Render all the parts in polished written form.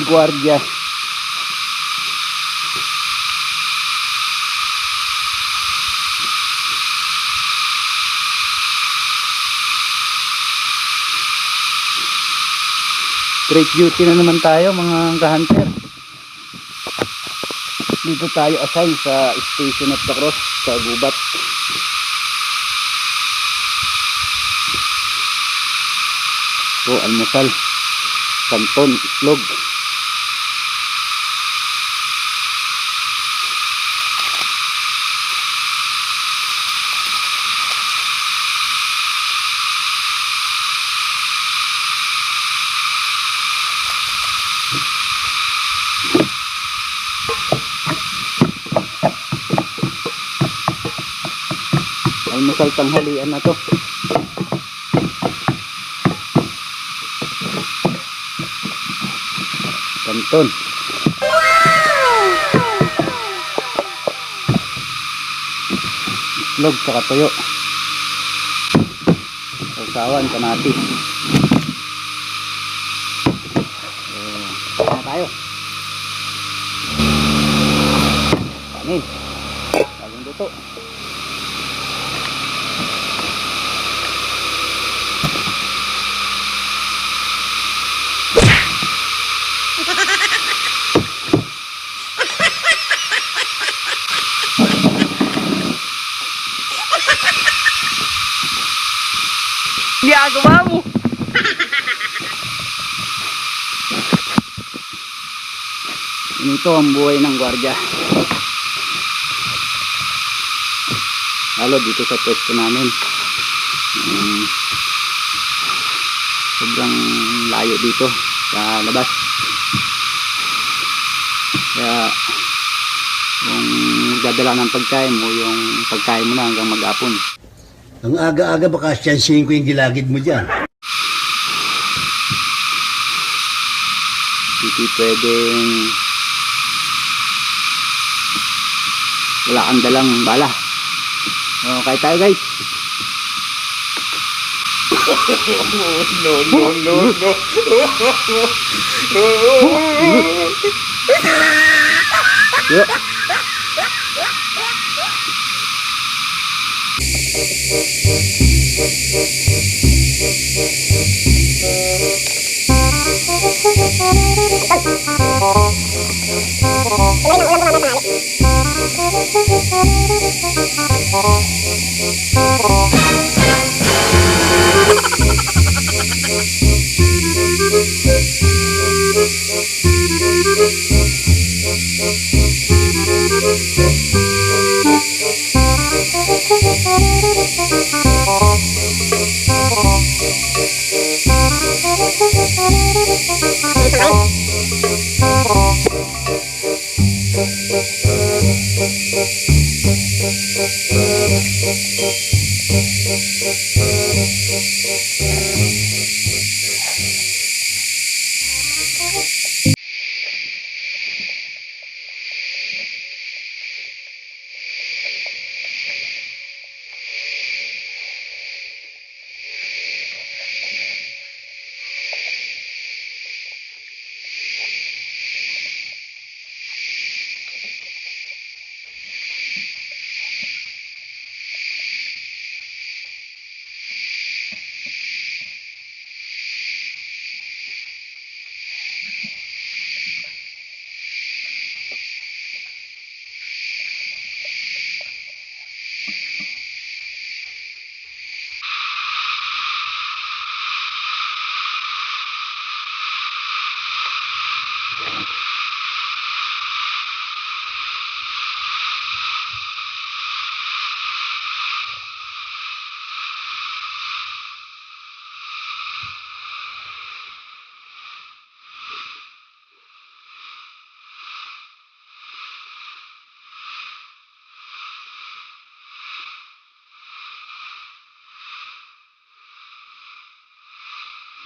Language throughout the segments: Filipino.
gwardiya. Straight duty na naman tayo mga ka-hunter. Dito tayo assign sa Station of the Cross sa Gubat. So almusal, kanton, islog. Almusal tanghalian na to. Kanton. Islog saka tuyo. Sausawan, kamatis. Ano tayo? Kanin. Bagong luto. Ginagawa mo. Ito ang buhay ng gwardiya. Lalo dito sa pwesto namin. Sobrang layo dito sa labas. Kaya kung magdadala ng pagkain mo, yung pagkain mo na hanggang mag-apon. Ang aga-aga baka siyansihin ko yung gilagid mo dyan. Hindi pwedeng wala kang dalang bala. Kaya tayo guys. No.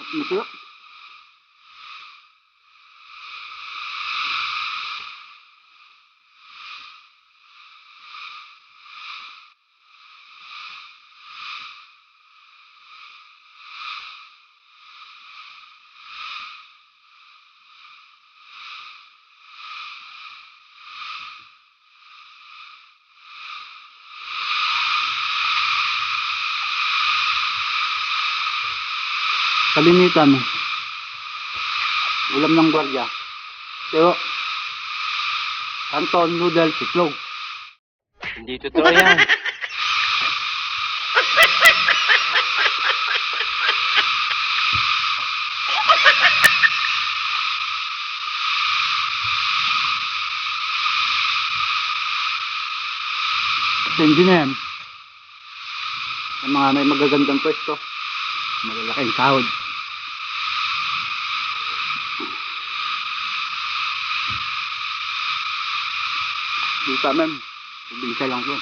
Ito. kalimitan, ulam ng gwardiya. Pero, kanton, noodles, itlog. Hindi totoo yan. Kasi hindi na yan. Yung mga may magagandang pwesto, malalaking sahod. Dito sa amin, probinsya lang to.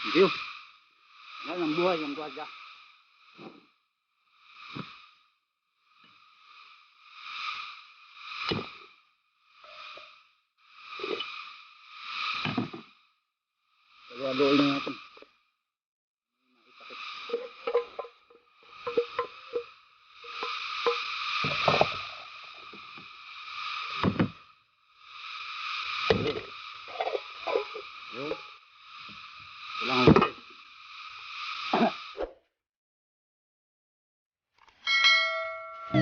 Thank you. Yan ang buhay ng gwardiya. Pagaluin na natin.